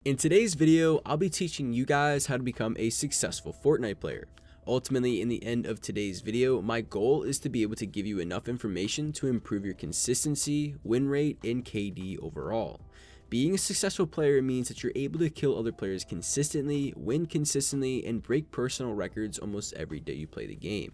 In today's video, I'll be teaching you guys how to become a successful Fortnite player. Ultimately, in the end of today's video, my goal is to be able to give you enough information to improve your consistency, win rate, and KD overall. Being a successful player means that you're able to kill other players consistently, win consistently, and break personal records almost every day you play the game.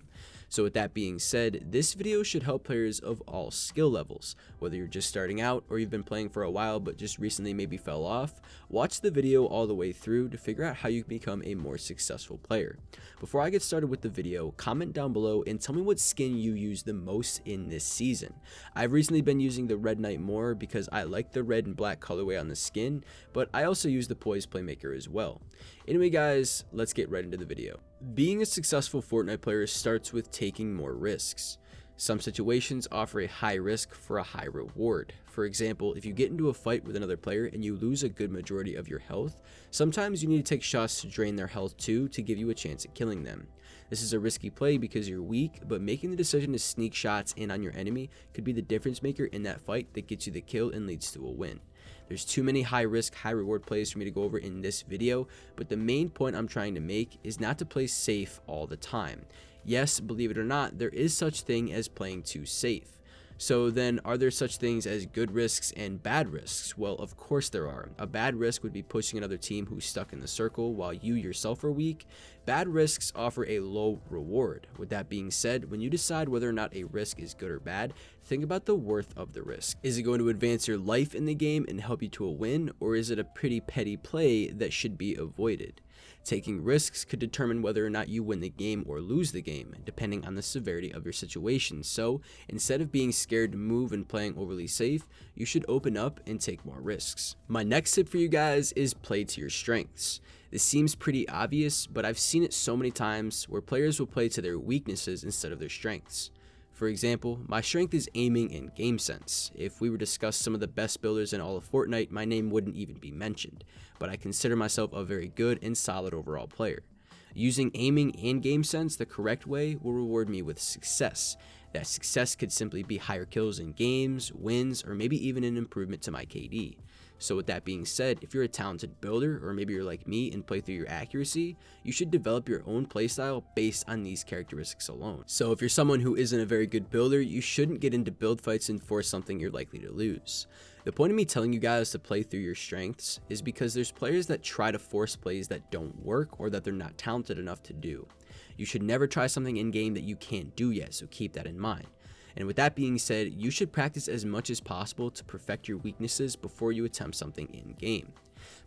So with that being said, this video should help players of all skill levels. Whether you're just starting out or you've been playing for a while but just recently maybe fell off, watch the video all the way through to figure out how you can become a more successful player. Before I get started with the video, comment down below and tell me what skin you use the most in this season. I've recently been using the Red Knight more because I like the red and black colorway on the skin, but I also use the Poise Playmaker as well. Anyway guys, let's get right into the video. Being a successful Fortnite player starts with taking more risks. Some situations offer a high risk for a high reward. For example, if you get into a fight with another player and you lose a good majority of your health, sometimes you need to take shots to drain their health too to give you a chance at killing them. This is a risky play because you're weak, but making the decision to sneak shots in on your enemy could be the difference maker in that fight that gets you the kill and leads to a win. There's too many high risk, high reward plays for me to go over in this video, but the main point I'm trying to make is not to play safe all the time. Yes, believe it or not, there is such thing as playing too safe. So then, are there such things as good risks and bad risks? Well, of course there are. A bad risk would be pushing another team who's stuck in the circle while you yourself are weak. Bad risks offer a low reward. With that being said, when you decide whether or not a risk is good or bad, think about the worth of the risk. Is it going to advance your life in the game and help you to a win, or is it a pretty petty play that should be avoided? Taking risks could determine whether or not you win the game or lose the game, depending on the severity of your situation. So, instead of being scared to move and playing overly safe, you should open up and take more risks. My next tip for you guys is play to your strengths. This seems pretty obvious, but I've seen it so many times where players will play to their weaknesses instead of their strengths. For example, my strength is aiming and game sense. If we were to discuss some of the best builders in all of Fortnite, my name wouldn't even be mentioned, but I consider myself a very good and solid overall player. Using aiming and game sense the correct way will reward me with success. That success could simply be higher kills in games, wins, or maybe even an improvement to my KD. So with that being said, if you're a talented builder, or maybe you're like me and play through your accuracy, you should develop your own playstyle based on these characteristics alone. So if you're someone who isn't a very good builder, you shouldn't get into build fights and force something you're likely to lose. The point of me telling you guys to play through your strengths is because there's players that try to force plays that don't work or that they're not talented enough to do. You should never try something in game that you can't do yet, so keep that in mind. And with that being said, you should practice as much as possible to perfect your weaknesses before you attempt something in game.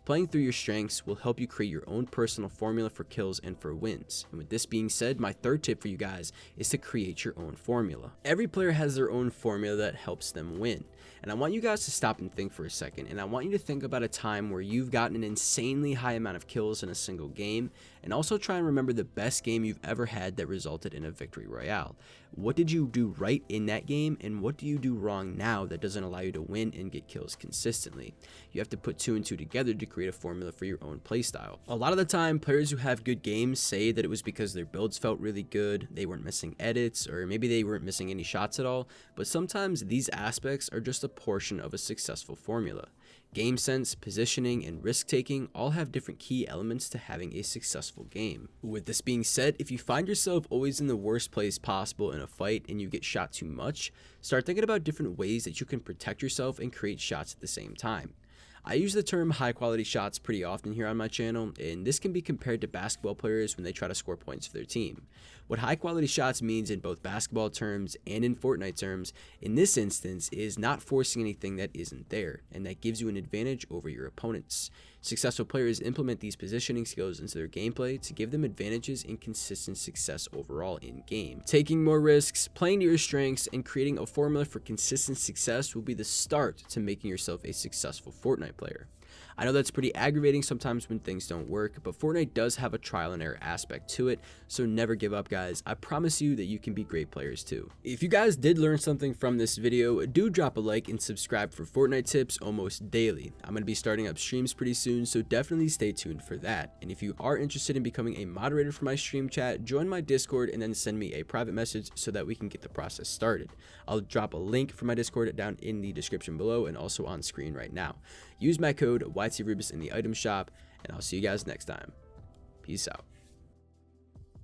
Playing through your strengths will help you create your own personal formula for kills and for wins. And with this being said, my third tip for you guys is to create your own formula. Every player has their own formula that helps them win. And I want you guys to stop and think for a second, and I want you to think about a time where you've gotten an insanely high amount of kills in a single game, and also try and remember the best game you've ever had that resulted in a victory royale. What did you do right in that game, and what do you do wrong now that doesn't allow you to win and get kills consistently? You have to put two and two together to create a formula for your own playstyle. A lot of the time, players who have good games say that it was because their builds felt really good, they weren't missing edits, or maybe they weren't missing any shots at all, but sometimes these aspects are just a portion of a successful formula. Game sense, positioning, and risk-taking all have different key elements to having a successful game. With this being said, if you find yourself always in the worst place possible in a fight and you get shot too much, start thinking about different ways that you can protect yourself and create shots at the same time. I use the term high quality shots pretty often here on my channel, and this can be compared to basketball players when they try to score points for their team. What high quality shots means in both basketball terms and in Fortnite terms, in this instance, is not forcing anything that isn't there, and that gives you an advantage over your opponents. Successful players implement these positioning skills into their gameplay to give them advantages and consistent success overall in game. Taking more risks, playing to your strengths, and creating a formula for consistent success will be the start to making yourself a successful Fortnite player. I know that's pretty aggravating sometimes when things don't work, but Fortnite does have a trial and error aspect to it, so never give up guys. I promise you that you can be great players too. If you guys did learn something from this video, do drop a like and subscribe for Fortnite tips almost daily. I'm going to be starting up streams pretty soon, so definitely stay tuned for that. And if you are interested in becoming a moderator for my stream chat, join my Discord and then send me a private message so that we can get the process started. I'll drop a link for my Discord down in the description below and also on screen right now. Use my code YTRubus in the item shop, and I'll see you guys next time. Peace out.